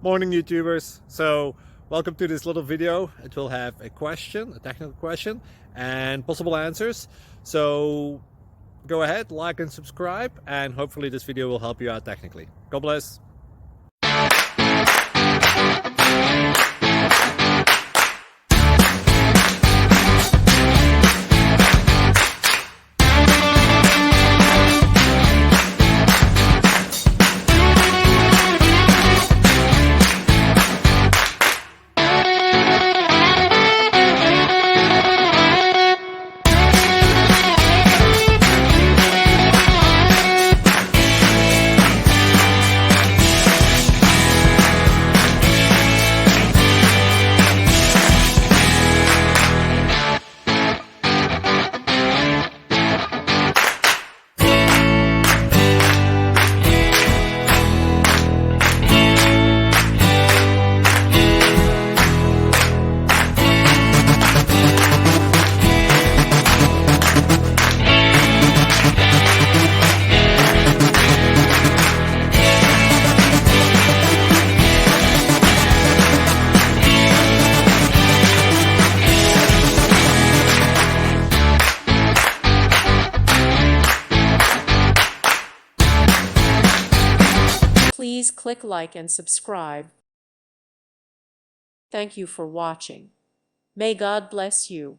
Morning YouTubers. So welcome to this little video. It will have a question, a technical question, and possible answers. So go ahead, like and subscribe, and hopefully this video will help you out technically. God bless. Please click like and subscribe. Thank you for watching. May God bless you.